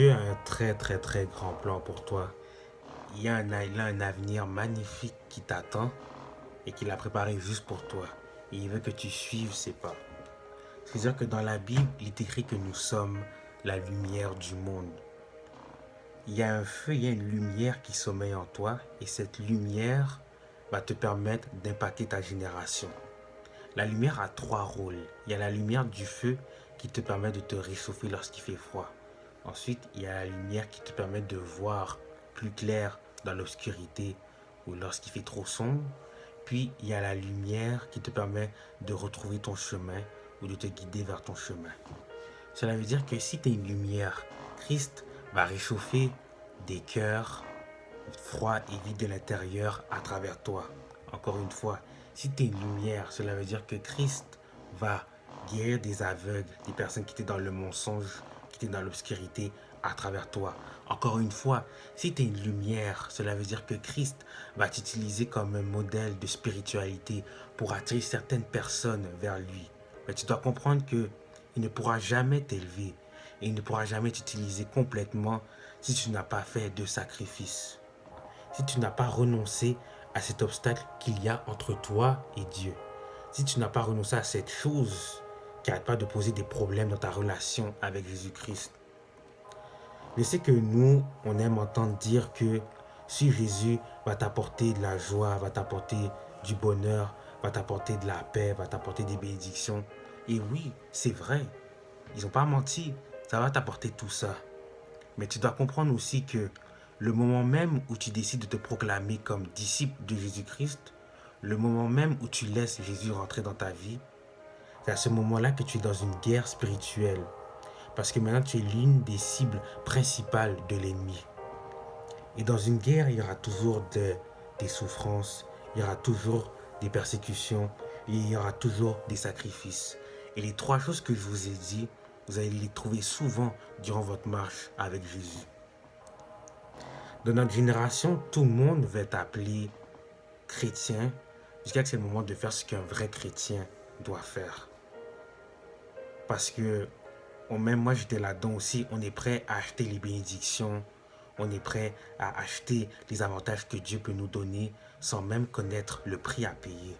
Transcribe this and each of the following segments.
Dieu a un très très très grand plan pour toi. Il a un avenir magnifique qui t'attend et qu'il a préparé juste pour toi. Et il veut que tu suives ses pas. C'est-à-dire que dans la Bible, il est écrit que nous sommes la lumière du monde. Il y a un feu, il y a une lumière qui sommeille en toi et cette lumière va te permettre d'impacter ta génération. La lumière a trois rôles. Il y a la lumière du feu qui te permet de te réchauffer lorsqu'il fait froid. Ensuite, il y a la lumière qui te permet de voir plus clair dans l'obscurité ou lorsqu'il fait trop sombre. Puis, il y a la lumière qui te permet de retrouver ton chemin ou de te guider vers ton chemin. Cela veut dire que si tu es une lumière, Christ va réchauffer des cœurs froids et vides de l'intérieur à travers toi. Encore une fois, si tu es une lumière, cela veut dire que Christ va guérir des aveugles, des personnes qui étaient dans le mensonge, qui étaient dans l'obscurité à travers toi. Encore une fois, si tu es une lumière, cela veut dire que Christ va t'utiliser comme un modèle de spiritualité pour attirer certaines personnes vers lui. Mais tu dois comprendre que il ne pourra jamais t'élever et il ne pourra jamais t'utiliser complètement si tu n'as pas fait de sacrifice. Si tu n'as pas renoncé à cet obstacle qu'il y a entre toi et Dieu. Si tu n'as pas renoncé à cette chose qui n'arrête pas de poser des problèmes dans ta relation avec Jésus-Christ. Je sais que nous, on aime entendre dire que si Jésus va t'apporter de la joie, va t'apporter du bonheur, va t'apporter de la paix, va t'apporter des bénédictions. Et oui, c'est vrai. Ils n'ont pas menti. Ça va t'apporter tout ça. Mais tu dois comprendre aussi que le moment même où tu décides de te proclamer comme disciple de Jésus-Christ, le moment même où tu laisses Jésus rentrer dans ta vie, c'est à ce moment-là que tu es dans une guerre spirituelle. Parce que maintenant, tu es l'une des cibles principales de l'ennemi. Et dans une guerre, il y aura toujours des souffrances, il y aura toujours des persécutions, et il y aura toujours des sacrifices. Et les trois choses que je vous ai dit, vous allez les trouver souvent durant votre marche avec Jésus. Dans notre génération, tout le monde va t'appeler chrétien jusqu'à ce que c'est le moment de faire ce qu'un vrai chrétien doit faire. Parce que, même moi j'étais là-dedans aussi, on est prêt à acheter les bénédictions, on est prêt à acheter les avantages que Dieu peut nous donner sans même connaître le prix à payer.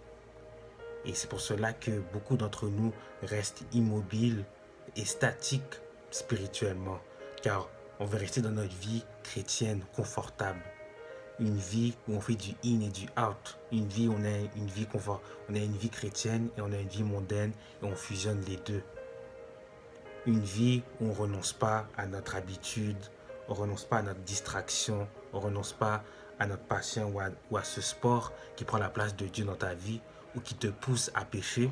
Et c'est pour cela que beaucoup d'entre nous restent immobiles et statiques spirituellement, car on veut rester dans notre vie chrétienne confortable. Une vie où on fait du in et du out. Une vie où on a une vie confort. On a une vie chrétienne et on a une vie mondaine et on fusionne les deux. Une vie où on ne renonce pas à notre habitude, on ne renonce pas à notre distraction, on ne renonce pas à notre passion ou à ce sport qui prend la place de Dieu dans ta vie ou qui te pousse à pécher.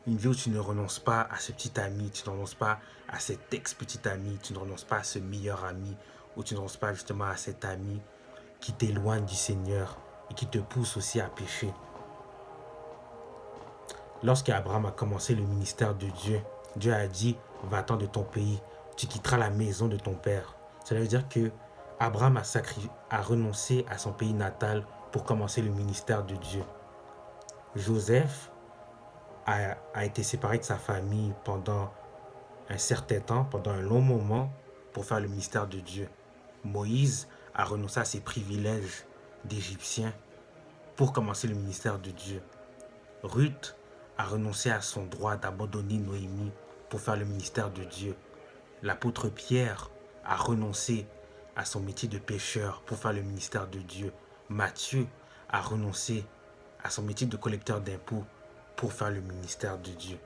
Une vie où tu ne renonces pas à ce petit ami, tu ne renonces pas à cet ex-petit ami, tu ne renonces pas à ce meilleur ami, ou tu ne renonces pas justement à cet ami qui t'éloigne du Seigneur et qui te pousse aussi à pécher. Lorsqu'Abraham a commencé le ministère de Dieu, Dieu a dit, va-t'en de ton pays, tu quitteras la maison de ton père. Cela veut dire que Abraham a renoncé à son pays natal pour commencer le ministère de Dieu. Joseph a été séparé de sa famille pendant un certain temps, pendant un long moment, pour faire le ministère de Dieu. Moïse a renoncé à ses privilèges d'Égyptien pour commencer le ministère de Dieu. Ruth a renoncé à son droit d'abandonner Noémie pour faire le ministère de Dieu. L'apôtre Pierre a renoncé à son métier de pêcheur pour faire le ministère de Dieu. Matthieu a renoncé à son métier de collecteur d'impôts pour faire le ministère de Dieu.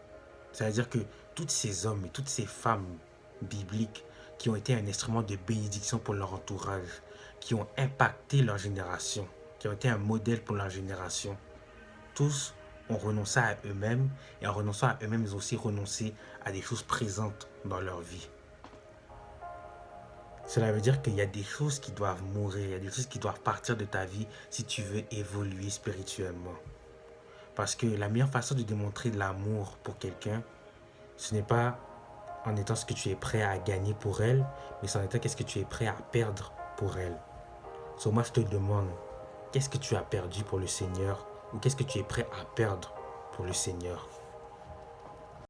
C'est-à-dire que tous ces hommes et toutes ces femmes bibliques qui ont été un instrument de bénédiction pour leur entourage, qui ont impacté leur génération, qui ont été un modèle pour leur génération, tous ont renoncé à eux-mêmes et en renonçant à eux-mêmes, ils ont aussi renoncé à des choses présentes dans leur vie. Cela veut dire qu'il y a des choses qui doivent mourir, il y a des choses qui doivent partir de ta vie si tu veux évoluer spirituellement. Parce que la meilleure façon de démontrer de l'amour pour quelqu'un, ce n'est pas en étant ce que tu es prêt à gagner pour elle, mais c'est en étant qu'est-ce que tu es prêt à perdre pour elle. So, moi, je te demande, qu'est-ce que tu as perdu pour le Seigneur ou qu'est-ce que tu es prêt à perdre pour le Seigneur?